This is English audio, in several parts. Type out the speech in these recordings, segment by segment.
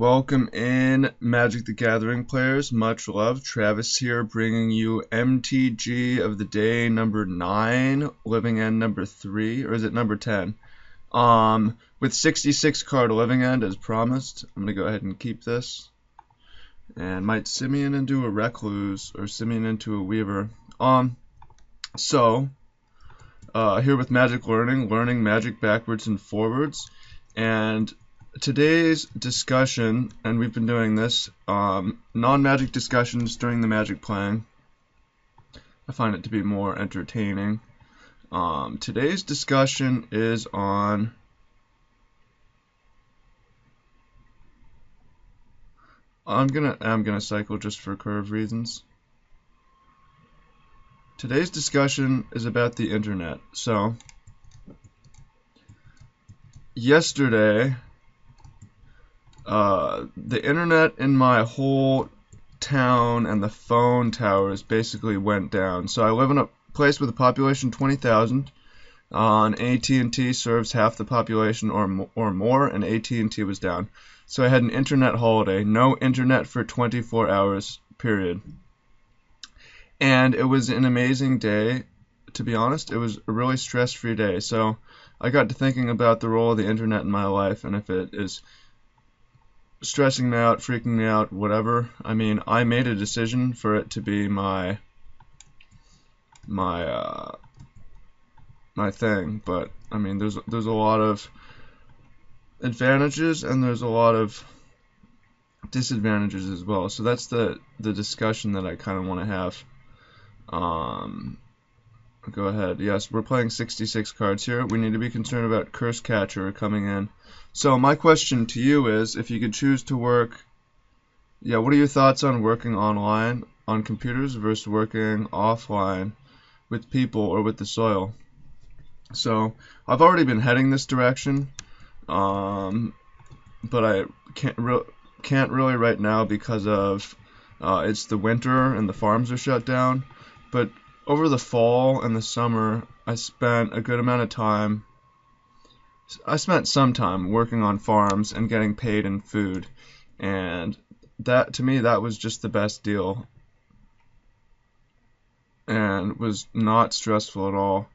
Welcome in, Magic the Gathering players. Much love. Travis here, bringing you MTG of the day number 9, Living End number 3, or is it number 10? With 66 card Living End as promised. I'm gonna go ahead and keep this, and might Simeon into a Recluse or Simeon into a Weaver. Here with Magic learning Magic backwards and forwards, and today's discussion, and we've been doing this, non-Magic discussions during the Magic playing. I find it to be more entertaining. Today's discussion is on I'm gonna cycle just for curve reasons. Today's discussion is about the internet. So yesterday, the internet in my whole town and the phone towers basically went down. So I live in a place with a population 20,000. And AT&T serves half the population or more, and AT&T was down. So I had an internet holiday, no internet for 24 hours, period. And it was an amazing day, to be honest. It was a really stress-free day. So I got to thinking about the role of the internet in my life, and if it is stressing me out, freaking me out, whatever. I mean, I made a decision for it to be my thing, but I mean, there's a lot of advantages and there's a lot of disadvantages as well. So that's the discussion that I kind of want to have. Go ahead. Yes, we're playing 66 cards here. We need to be concerned about Curse Catcher coming in. So my question to you is, if you could choose to work, what are your thoughts on working online on computers versus working offline with people or with the soil? So I've already been heading this direction, but I can't really right now because of it's the winter and the farms are shut down. But over the fall and the summer, I spent a good amount of time. I spent some time working on farms and getting paid in food, and that, to me, that was just the best deal, and was not stressful at all.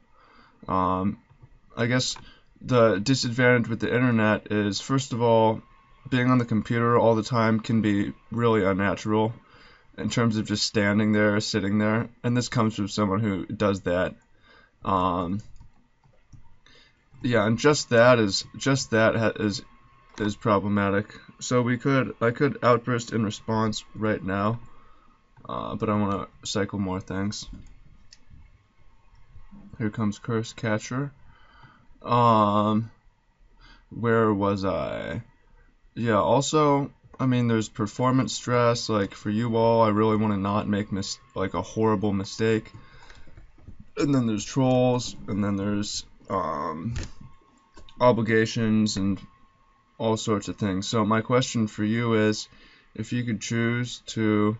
I guess the disadvantage with the internet is, first of all, being on the computer all the time can be really unnatural in terms of just standing there, sitting there, and this comes from someone who does that. And just that is problematic. So I could outburst in response right now, but I want to cycle more things. Here comes Curse Catcher. Where was I? Yeah, also, I mean, there's performance stress. Like, for you all, I really want to not make a horrible mistake. And then there's trolls, and then there's obligations and all sorts of things. So my question for you is, if you could choose to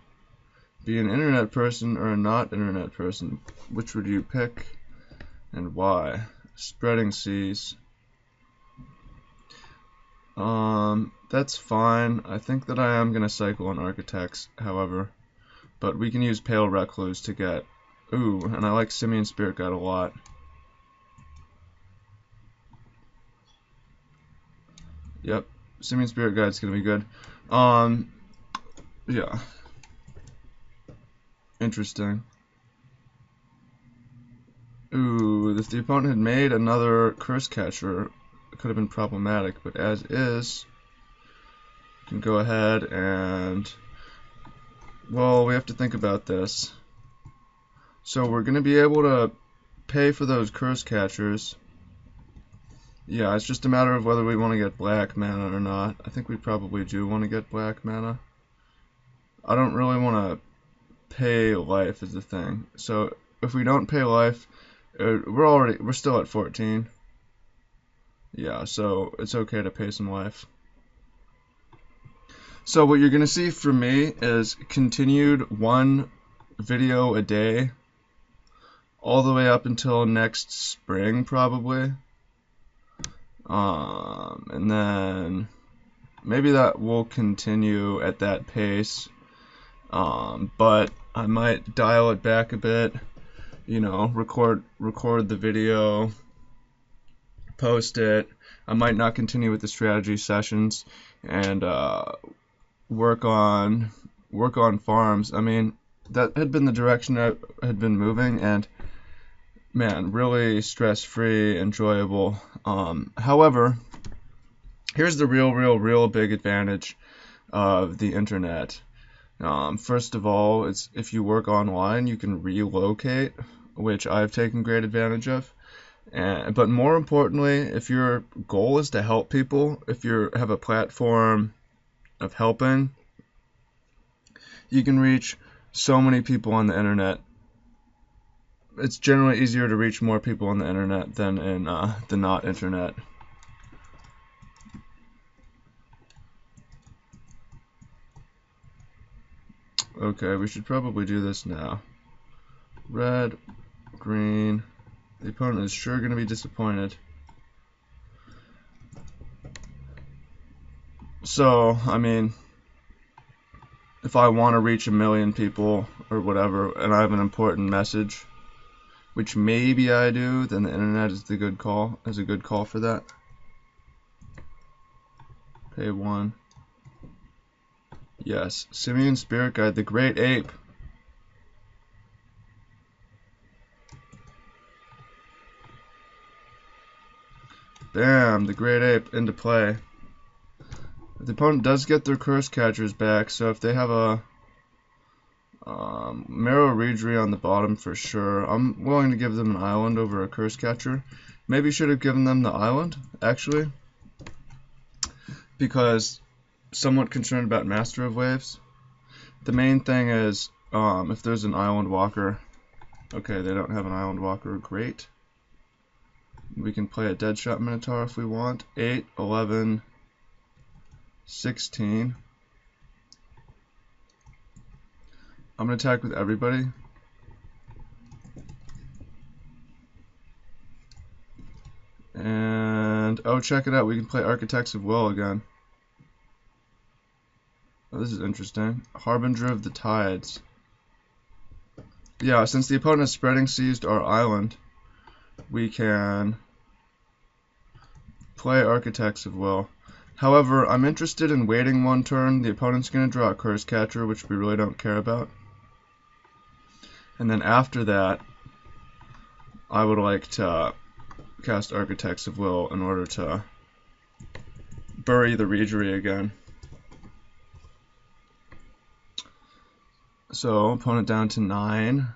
be an internet person or a not internet person, which would you pick and why? Spreading seas. That's fine. I think that I am going to cycle on Architects, however. But we can use Pale Recluse to get... Ooh, and I like Simian Spirit Guide a lot. Yep, Simian Spirit Guide's going to be good. Yeah. Interesting. Ooh, if the opponent had made another Curse Catcher, it could have been problematic, but as is, you can go ahead and, well, we have to think about this. So we're going to be able to pay for those Curse Catchers. Yeah, it's just a matter of whether we want to get black mana or not. I think we probably do want to get black mana. I don't really want to pay life is the thing. So if we don't pay life, we're still at 14. Yeah, so it's okay to pay some life. So what you're gonna see from me is continued one video a day all the way up until next spring probably. And then maybe that will continue at that pace, but I might dial it back a bit, you know, record the video, post it. I might not continue with the strategy sessions and work on farms. I mean, that had been the direction I had been moving, and man, really stress-free, enjoyable. However, here's the real big advantage of the internet. First of all, it's if you work online, you can relocate, which I've taken great advantage of. But more importantly, if your goal is to help people, if you have a platform of helping, you can reach so many people on the internet. It's generally easier to reach more people on the internet than in the not internet. Okay, we should probably do this now. Red, green. The opponent is sure going to be disappointed. So, I mean, if I want to reach 1 million people or whatever, and I have an important message, which maybe I do, then the internet is a good call for that. Pay 1. Yes, Simian Spirit Guide, the Great Ape. Bam, the Great Ape into play. The opponent does get their Curse Catchers back, so if they have a Marrow Reedry on the bottom for sure, I'm willing to give them an island over a Curse Catcher. Maybe should have given them the island, actually, because somewhat concerned about Master of Waves. The main thing is if there's an Island Walker. Okay, they don't have an Island Walker. Great. We can play a Deadshot Minotaur if we want. 8, 11, 16. I'm going to attack with everybody. And, oh, check it out. We can play Architects of Will again. Oh, this is interesting. Harbinger of the Tides. Yeah, since the opponent has Spreading Seized our island, we can play Architects of Will. However, I'm interested in waiting 1 turn. The opponent's going to draw a Curse Catcher, which we really don't care about. And then after that, I would like to cast Architects of Will in order to bury the Reedry again. So, opponent down to 9.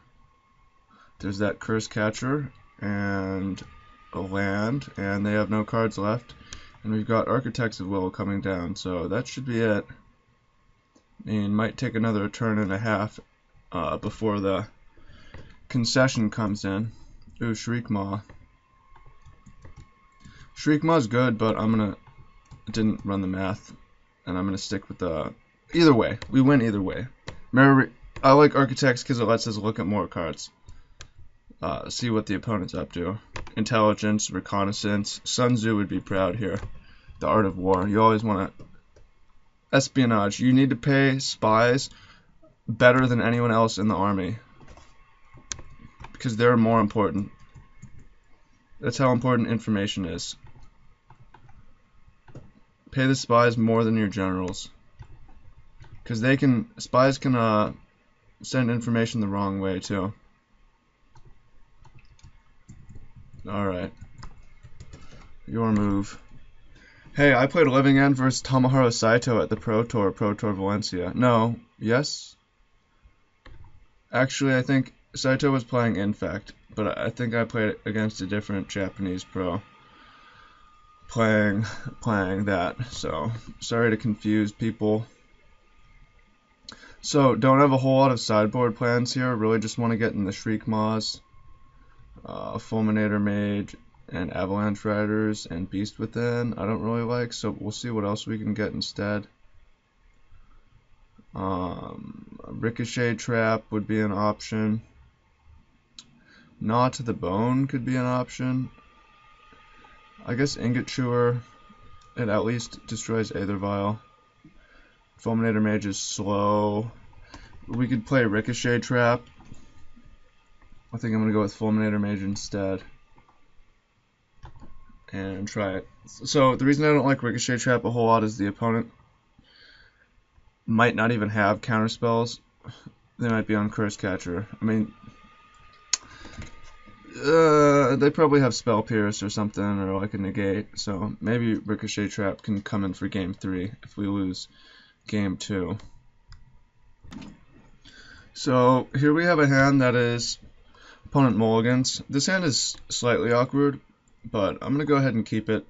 There's that Curse Catcher and a land, and they have no cards left. And we've got Architects of Will coming down, so that should be it. And might take another turn and a half before the concession comes in. Ooh, Shriekmaw. Shriekmaw's good, but didn't run the math, and I'm gonna stick with the. Either way, we win either way. I like Architects because it lets us look at more cards. See what the opponent's up to. Intelligence, Reconnaissance. Sun Tzu would be proud here. The Art of War. You always want to. Espionage. You need to pay spies better than anyone else in the army. Because they're more important. That's how important information is. Pay the spies more than your generals. Because spies can send information the wrong way too. Alright. Your move. Hey, I played Living End versus Tomohiro Saito at the Pro Tour Valencia. No. Yes? Actually, I think Saito was playing Infect, but I think I played against a different Japanese pro playing that. So, sorry to confuse people. So, don't have a whole lot of sideboard plans here. Really just want to get in the Shriekmaws, Fulminator Mage, and Avalanche Riders, and Beast Within. I don't really like, so we'll see what else we can get instead. Ricochet Trap would be an option. Gnaw to the Bone could be an option. I guess Ingot Chewer. It at least destroys Aether Vial. Fulminator Mage is slow. We could play Ricochet Trap. I think I'm going to go with Fulminator Mage instead. And try it. So the reason I don't like Ricochet Trap a whole lot is the opponent might not even have counter spells. They might be on Curse Catcher. I mean, they probably have Spell Pierce or something, or like a negate. So maybe Ricochet Trap can come in for game 3 if we lose game 2. So here we have a hand that is opponent mulligans. This hand is slightly awkward, but I'm gonna go ahead and keep it.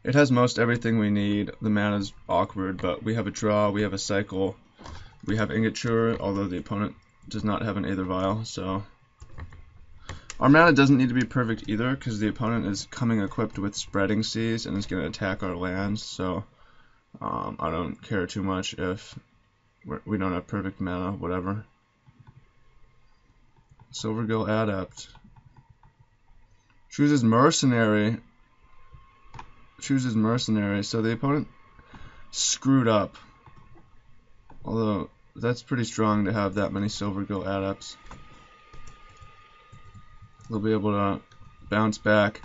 It has most everything we need. The mana's awkward, but we have a draw, we have a cycle, we have Ingature, although the opponent does not have an Aether Vial, so our mana doesn't need to be perfect either, because the opponent is coming equipped with Spreading Seas and is going to attack our lands, so I don't care too much if we don't have perfect mana, whatever. Silvergill Adept. Chooses Mercenary. So the opponent screwed up. Although, that's pretty strong to have that many Silvergill Adepts. They'll be able to bounce back.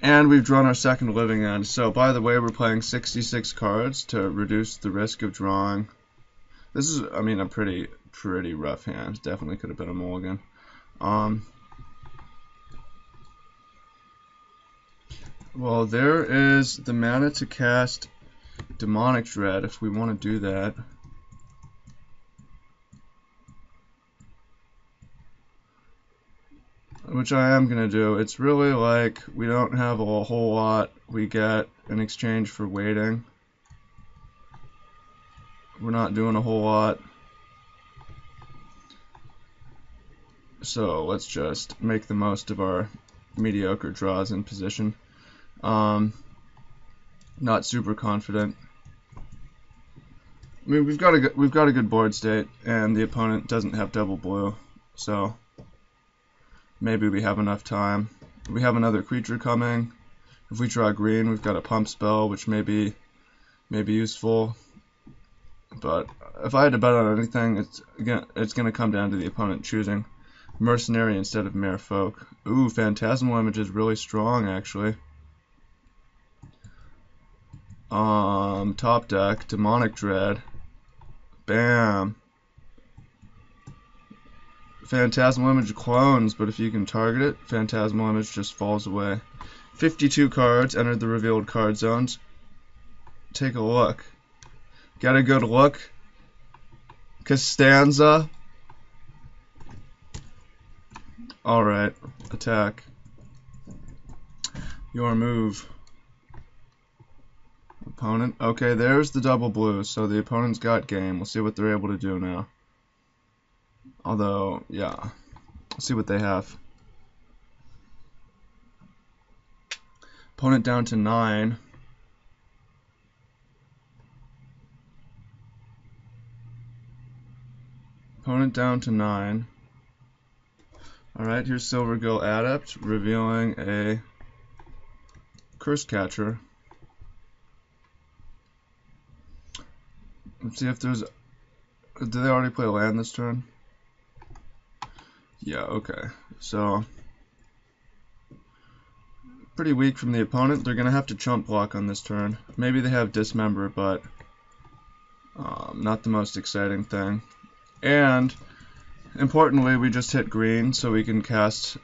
And we've drawn our second living end. So, by the way, we're playing 66 cards to reduce the risk of drawing. This is, I mean, a pretty rough hand. Definitely could have been a mulligan. Well, there is the mana to cast Demonic Dread if we want to do that. Which I am going to do. It's really like we don't have a whole lot we get in exchange for waiting. We're not doing a whole lot. So let's just make the most of our mediocre draws in position. Not super confident. I mean, we've got a good board state, and the opponent doesn't have double blue, so maybe we have enough time. We have another creature coming. If we draw green, we've got a pump spell, which may be useful. But if I had to bet on anything, it's gonna come down to the opponent choosing Mercenary instead of Merfolk. Ooh, Phantasmal Image is really strong, actually. Top deck, Demonic Dread. Bam. Phantasmal Image clones, but if you can target it, Phantasmal Image just falls away. 52 cards entered the revealed card zones. Take a look. Get a good look. Costanza. Alright, attack. Your move. Opponent. Okay, there's the double blue, so the opponent's got game. We'll see what they're able to do now. Although, yeah. Let's see what they have. Opponent down to 9. Opponent down to 9. Alright, here's Silvergill Adept, revealing a Curse Catcher. Let's see if there's... Did they already play land this turn? Yeah, okay. So, pretty weak from the opponent. They're going to have to chump block on this turn. Maybe they have Dismember, but not the most exciting thing. And, importantly, we just hit green, so we can cast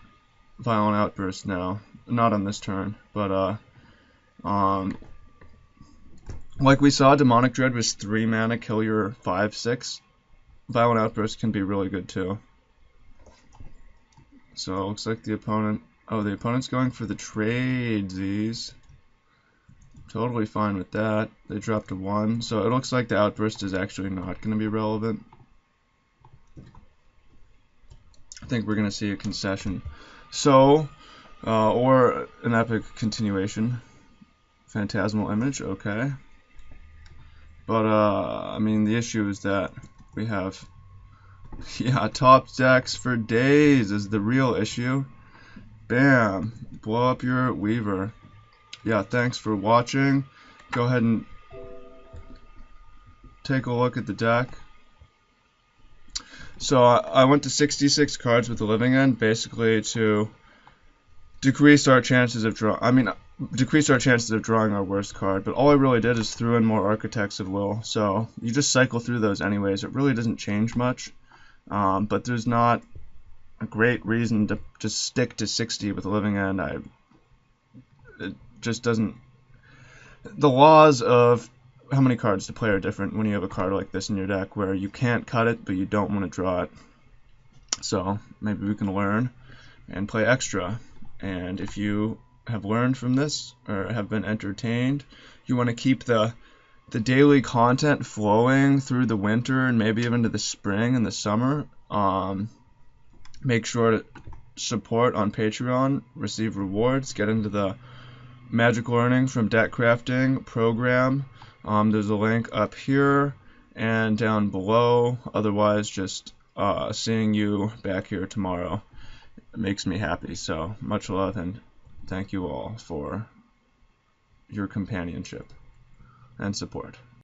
Violent Outburst now. Not on this turn, but like we saw, Demonic Dread was 3 mana, kill your 5/6. Violent Outburst can be really good too. So it looks like the opponent... Oh, the opponent's going for the tradesies. Totally fine with that. They dropped a 1, so it looks like the Outburst is actually not going to be relevant. I think we're going to see a concession. So, or an epic continuation. Phantasmal Image, okay. But, I mean, the issue is that we have, yeah, top decks for days is the real issue. Bam. Blow up your Weaver. yeah, thanks for watching. Go ahead and take a look at the deck. So I went to 66 cards with the living end, basically to decrease our chances of decrease our chances of drawing our worst card. But all I really did is threw in more Architects of Will. So you just cycle through those anyways. It really doesn't change much. But there's not a great reason to just stick to 60 with the living end. It just doesn't. The laws of how many cards to play are different when you have a card like this in your deck where you can't cut it but you don't want to draw it. So maybe we can learn and play extra. And if you have learned from this or have been entertained, you want to keep the daily content flowing through the winter and maybe even to the spring and the summer. Make sure to support on Patreon, receive rewards, get into the Magic Learning from Deck Crafting program. There's a link up here and down below. Otherwise, just seeing you back here tomorrow makes me happy. So much love and thank you all for your companionship and support.